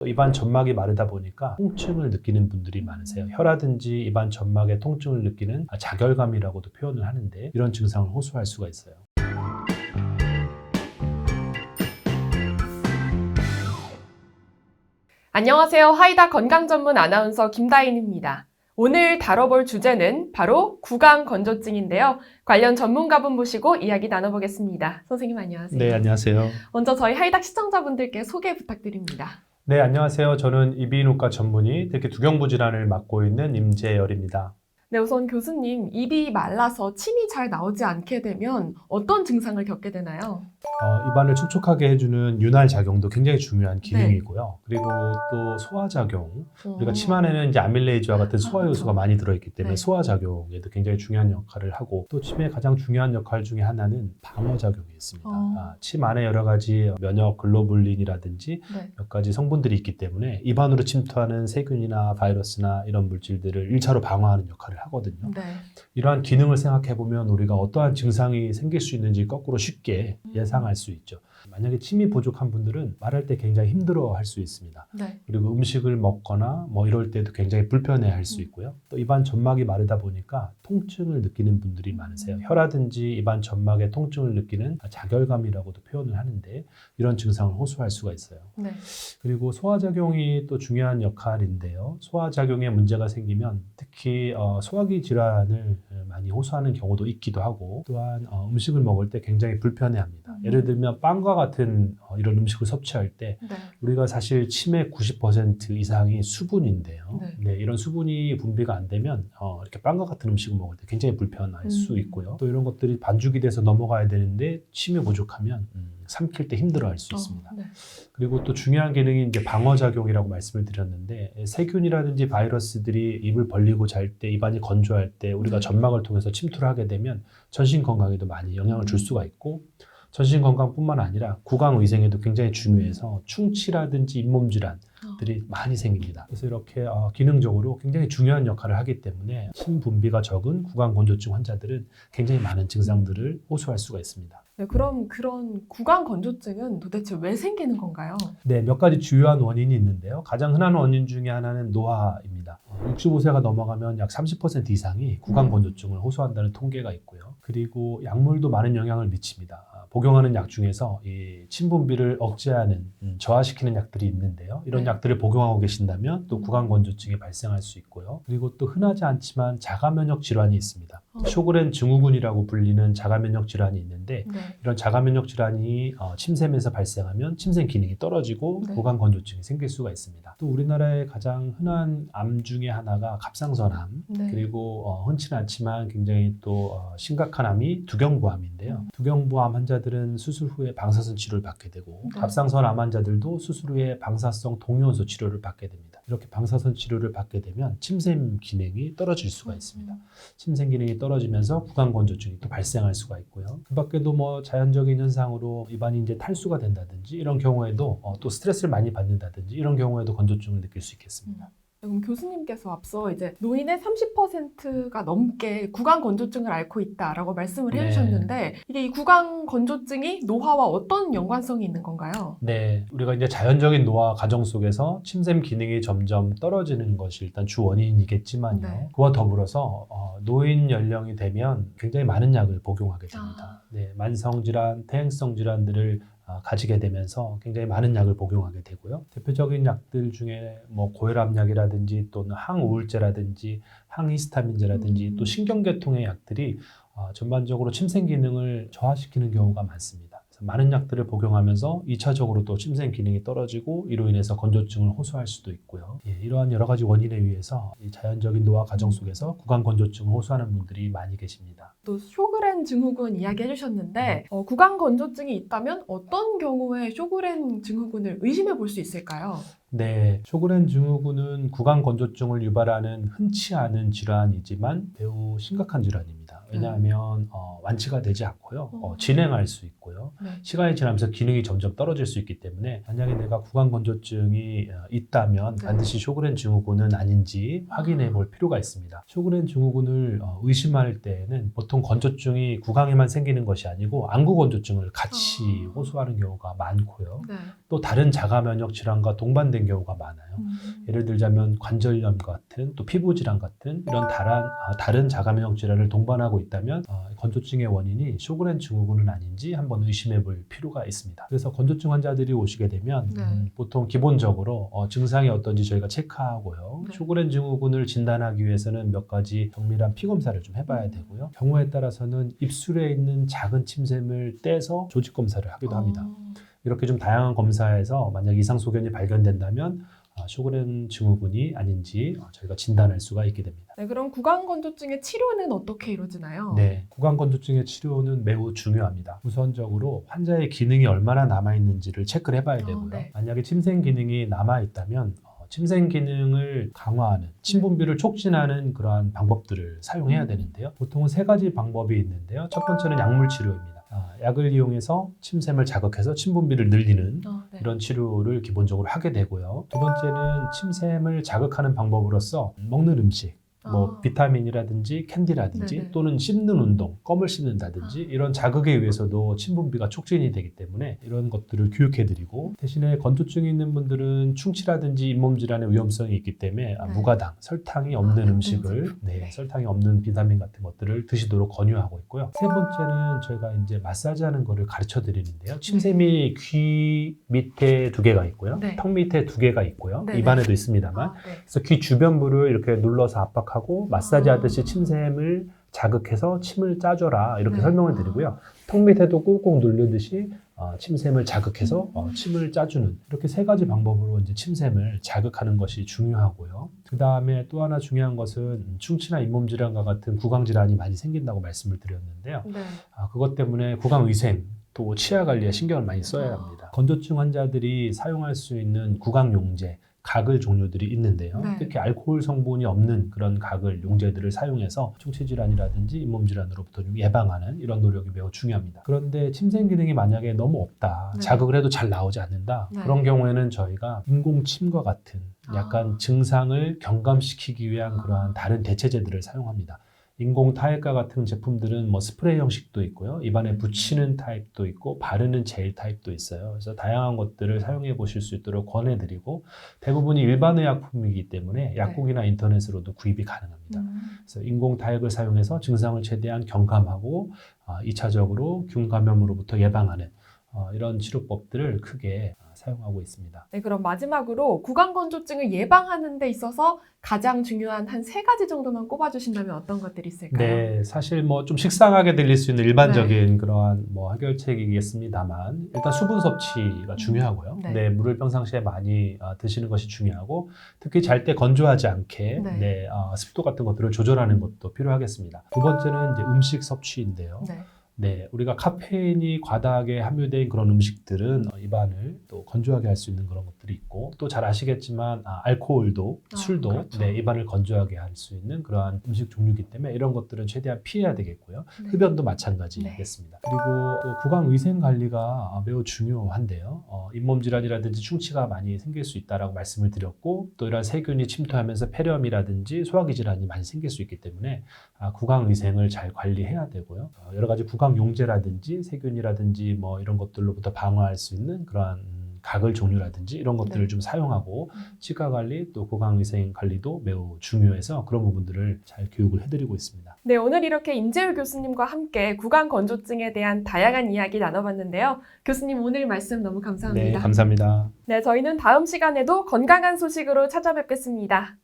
또 입안 점막이 마르다 보니까 통증을 느끼는 분들이 많으세요. 혀라든지 입안 점막의 통증을 느끼는 자결감이라고도 표현을 하는데 이런 증상을 호소할 수가 있어요. 안녕하세요. 하이다 건강 전문 아나운서 김다인입니다. 오늘 다뤄볼 주제는 바로 구강 건조증인데요. 관련 전문가분 모시고 이야기 나눠보겠습니다. 선생님 안녕하세요. 네, 안녕하세요. 먼저 저희 하이닥 시청자분들께 소개 부탁드립니다. 네, 안녕하세요. 저는 이비인후과 전문의, 특히 두경부 질환을 맡고 있는 임재열입니다. 네, 우선 교수님, 입이 말라서 침이 잘 나오지 않게 되면 어떤 증상을 겪게 되나요? 입안을 촉촉하게 해주는 윤활 작용도 굉장히 중요한 기능이고요. 그리고 또 소화 작용. 우리가 침 안에는 이제 아밀레이즈와 같은 소화 요소가 많이 들어있기 때문에 소화 작용에도 굉장히 중요한 역할을 하고, 또 침의 가장 중요한 역할 중에 하나는 방어 작용이 있습니다. 침 안에 여러 가지 면역 글로불린이라든지 몇 가지 성분들이 있기 때문에 입안으로 침투하는 세균이나 바이러스나 이런 물질들을 1차로 방어하는 역할을 하거든요. 이러한 기능을 생각해 보면 우리가 어떠한 증상이 생길 수 있는지 거꾸로 쉽게 예상할 수 있죠. 만약에 침이 부족한 분들은 말할 때 굉장히 힘들어할 수 있습니다. 그리고 음식을 먹거나 뭐 이럴 때도 굉장히 불편해할 수 있고요. 또 입안 점막이 마르다 보니까 통증을 느끼는 분들이 많으세요. 혀라든지 입안 점막의 통증을 느끼는 자결감이라고도 표현을 하는데 이런 증상을 호소할 수가 있어요. 그리고 소화작용이 또 중요한 역할인데요. 소화작용에 문제가 생기면 특히 소화기 질환을 많이 호소하는 경우도 있기도 하고, 또한 음식을 먹을 때 굉장히 불편해합니다. 예를 들면 빵과 같은 이런 음식을 섭취할 때 우리가 사실 침의 90% 이상이 수분인데요. 이런 수분이 분비가 안 되면 이렇게 빵과 같은 음식을 먹을 때 굉장히 불편할 수 있고요. 또 이런 것들이 반죽이 돼서 넘어가야 되는데 침이 부족하면 삼킬 때 힘들어할 수 있습니다. 그리고 또 중요한 기능이 이제 방어작용이라고 말씀을 드렸는데, 세균이라든지 바이러스들이 입을 벌리고 잘 때, 입안이 건조할 때 우리가 점막을 통해서 침투를 하게 되면 전신 건강에도 많이 영향을 줄 수가 있고, 전신 건강뿐만 아니라 구강 위생에도 굉장히 중요해서 충치라든지 잇몸 질환들이 많이 생깁니다. 그래서 이렇게 기능적으로 굉장히 중요한 역할을 하기 때문에 침 분비가 적은 구강 건조증 환자들은 굉장히 많은 증상들을 호소할 수가 있습니다. 그럼 그런 구강 건조증은 도대체 왜 생기는 건가요? 네, 몇 가지 주요한 원인이 있는데요. 가장 흔한 원인 중에 하나는 노화입니다. 65세가 넘어가면 약 30% 이상이 구강 건조증을 호소한다는 통계가 있고요. 그리고 약물도 많은 영향을 미칩니다. 복용하는 약 중에서 이 침 분비를 억제하는, 저하시키는 약들이 있는데요. 이런 약들을 복용하고 계신다면 또 구강 건조증이 발생할 수 있고요. 그리고 또 흔하지 않지만 자가면역 질환이 있습니다. 쇼그렌 증후군이라고 불리는 자가면역 질환이 있는데, 이런 자가면역 질환이 침샘에서 발생하면 침샘 기능이 떨어지고 구강 건조증이 생길 수가 있습니다. 또 우리나라의 가장 흔한 암 중에 하나가 갑상선암, 그리고 흔치는 않지만 굉장히 또 심각한 암이 두경부암인데요. 두경부암 환자들은 수술 후에 방사선 치료를 받게 되고, 갑상선암 환자들도 수술 후에 방사성 동요소 치료를 받게 됩니다. 이렇게 방사선 치료를 받게 되면 침샘 기능이 떨어질 수가 있습니다. 침샘 기능이 떨어지면서 구강 건조증이 또 발생할 수가 있고요. 그 밖에도 뭐 자연적인 현상으로 입안이 이제 탈수가 된다든지 이런 경우에도 또 스트레스를 많이 받는다든지 이런 경우에도 건조증을 느낄 수 있겠습니다. 그럼 교수님께서 앞서 이제 노인의 30%가 넘게 구강 건조증을 앓고 있다라고 말씀을 해주셨는데, 이게 이 구강 건조증이 노화와 어떤 연관성이 있는 건가요? 네, 우리가 이제 자연적인 노화 과정 속에서 침샘 기능이 점점 떨어지는 것이 일단 주 원인이겠지만요. 그와 더불어서 노인 연령이 되면 굉장히 많은 약을 복용하게 됩니다. 만성 질환, 퇴행성 질환들을 가지게 되면서 굉장히 많은 약을 복용하게 되고요. 대표적인 약들 중에 뭐 고혈압약이라든지 또는 항우울제라든지 항히스타민제라든지 또 신경계통의 약들이 전반적으로 침샘 기능을 저하시키는 경우가 많습니다. 그래서 많은 약들을 복용하면서 2차적으로 또 침샘 기능이 떨어지고 이로 인해서 건조증을 호소할 수도 있고요. 이러한 여러 가지 원인에 의해서 이 자연적인 노화 과정 속에서 구강 건조증을 호소하는 분들이 많이 계십니다. 또 쇼그렌 증후군 이야기 해주셨는데, 구강 건조증이 있다면 어떤 경우에 쇼그렌 증후군을 의심해 볼 수 있을까요? 네, 쇼그렌 증후군은 구강 건조증을 유발하는 흔치 않은 질환이지만 매우 심각한 질환입니다. 왜냐하면 완치가 되지 않고요. 진행할 수 있고요. 네. 시간이 지나면서 기능이 점점 떨어질 수 있기 때문에 만약에 내가 구강 건조증이 있다면 네. 반드시 쇼그렌 증후군은 아닌지 확인해 볼 필요가 있습니다. 쇼그렌 증후군을 의심할 때에는 보통 건조증이 구강에만 생기는 것이 아니고 안구 건조증을 같이 호소하는 경우가 많고요. 네. 또 다른 자가 면역 질환과 동반된 경우가 많아요. 예를 들자면 관절염 같은 또 피부 질환 같은 이런 다른 자가 면역 질환을 동반하고 있다면 건조증의 원인이 쇼그렌 증후군은 아닌지 한번 의심해 볼 필요가 있습니다. 그래서 건조증 환자들이 오시게 되면 네. 보통 기본적으로 증상이 어떤지 저희가 체크하고요. 네. 쇼그렌 증후군을 진단하기 위해서는 몇 가지 정밀한 피 검사를 좀 해봐야 되고요. 경우에 따라서는 입술에 있는 작은 침샘을 떼서 조직 검사를 하기도 합니다. 이렇게 좀 다양한 검사에서 만약 이상 소견이 발견된다면 쇼그렌 증후군이 아닌지 저희가 진단할 수가 있게 됩니다. 네, 그럼 구강 건조증의 치료는 어떻게 이루어지나요? 네, 구강 건조증의 치료는 매우 중요합니다. 우선적으로 환자의 기능이 얼마나 남아있는지를 체크를 해봐야 되고요. 네. 만약에 침샘 기능이 남아있다면 침샘 기능을 강화하는, 침 분비를 촉진하는 그러한 방법들을 사용해야 되는데요. 보통은 3가지 방법이 있는데요. 첫 번째는 약물 치료입니다. 약을 이용해서 침샘을 자극해서 침 분비를 늘리는 네. 이런 치료를 기본적으로 하게 되고요. 두 번째는 침샘을 자극하는 방법으로서 먹는 음식, 비타민이라든지 캔디라든지 네네. 또는 씹는 운동, 껌을 씹는다든지 이런 자극에 의해서도 침 분비가 촉진이 되기 때문에 이런 것들을 교육해드리고, 대신에 건조증이 있는 분들은 충치라든지 잇몸 질환의 위험성이 있기 때문에 네. 무가당, 설탕이 없는 음식을 네. 설탕이 없는 비타민 같은 것들을 드시도록 권유하고 있고요. 세 번째는 저희가 이제 마사지하는 거를 가르쳐 드리는데요. 침샘이 귀 밑에 2개가 있고요. 네. 턱 밑에 2개가 있고요. 네네. 입안에도 있습니다만 네. 그래서 귀 주변부를 이렇게 눌러서 압박하고 마사지 하듯이 침샘을 자극해서 침을 짜줘라 이렇게 네. 설명을 드리고요. 턱 밑에도 꾹꾹 누르듯이 침샘을 자극해서 침을 짜주는 이렇게 3가지 방법으로 이제 침샘을 자극하는 것이 중요하고요. 그 다음에 또 하나 중요한 것은 충치나 잇몸 질환과 같은 구강 질환이 많이 생긴다고 말씀을 드렸는데요. 네. 그것 때문에 구강 위생 또 치아 관리에 신경을 많이 써야 합니다. 건조증 환자들이 사용할 수 있는 구강 용제, 가글 종류들이 있는데요. 네. 특히 알코올 성분이 없는 그런 가글 용제들을 사용해서 충치 질환이라든지 잇몸 질환으로부터 좀 예방하는 이런 노력이 매우 중요합니다. 그런데 침샘 기능이 만약에 너무 없다, 네. 자극을 해도 잘 나오지 않는다, 네. 그런 경우에는 저희가 인공침과 같은 약간 증상을 경감시키기 위한 그러한 다른 대체제들을 사용합니다. 인공 타액과 같은 제품들은 뭐 스프레이 형식도 있고요. 입안에 붙이는 타입도 있고 바르는 젤 타입도 있어요. 그래서 다양한 것들을 사용해 보실 수 있도록 권해드리고, 대부분이 일반 의약품이기 때문에 약국이나 인터넷으로도 구입이 가능합니다. 그래서 인공 타액을 사용해서 증상을 최대한 경감하고 2차적으로 균 감염으로부터 예방하는 이런 치료법들을 크게 사용하고 있습니다. 네, 그럼 마지막으로 구강 건조증을 예방하는 데 있어서 가장 중요한 한 3가지 정도만 꼽아주신다면 어떤 것들이 있을까요? 네, 사실 뭐 좀 식상하게 들릴 수 있는 일반적인 그러한 뭐 해결책이겠습니다만, 일단 수분 섭취가 중요하고요. 네. 네, 물을 평상시에 많이 드시는 것이 중요하고, 특히 잘 때 건조하지 않게 네. 습도 같은 것들을 조절하는 것도 필요하겠습니다. 두 번째는 이제 음식 섭취인데요. 네. 네, 우리가 카페인이 과다하게 함유된 그런 음식들은 입안을 또 건조하게 할 수 있는 그런 것들이 있고, 또 잘 아시겠지만 알코올도 술도 그렇죠. 네, 입안을 건조하게 할 수 있는 그러한 음식 종류이기 때문에 이런 것들은 최대한 피해야 되겠고요. 네. 흡연도 마찬가지겠습니다. 그리고 또 구강 위생 관리가 매우 중요한데요. 잇몸 질환이라든지 충치가 많이 생길 수 있다라고 말씀을 드렸고, 또 이런 세균이 침투하면서 폐렴이라든지 소화기 질환이 많이 생길 수 있기 때문에 구강 위생을 잘 관리해야 되고요. 여러 가지 구강 용제라든지 세균이라든지 뭐 이런 것들로부터 방어할 수 있는 그러한 가글 종류라든지 이런 것들을 네. 좀 사용하고, 치과 관리 또 구강 위생 관리도 매우 중요해서 그런 부분들을 잘 교육을 해드리고 있습니다. 네, 오늘 이렇게 임재우 교수님과 함께 구강 건조증에 대한 다양한 이야기 나눠봤는데요. 교수님 오늘 말씀 너무 감사합니다. 네, 감사합니다. 네, 저희는 다음 시간에도 건강한 소식으로 찾아뵙겠습니다.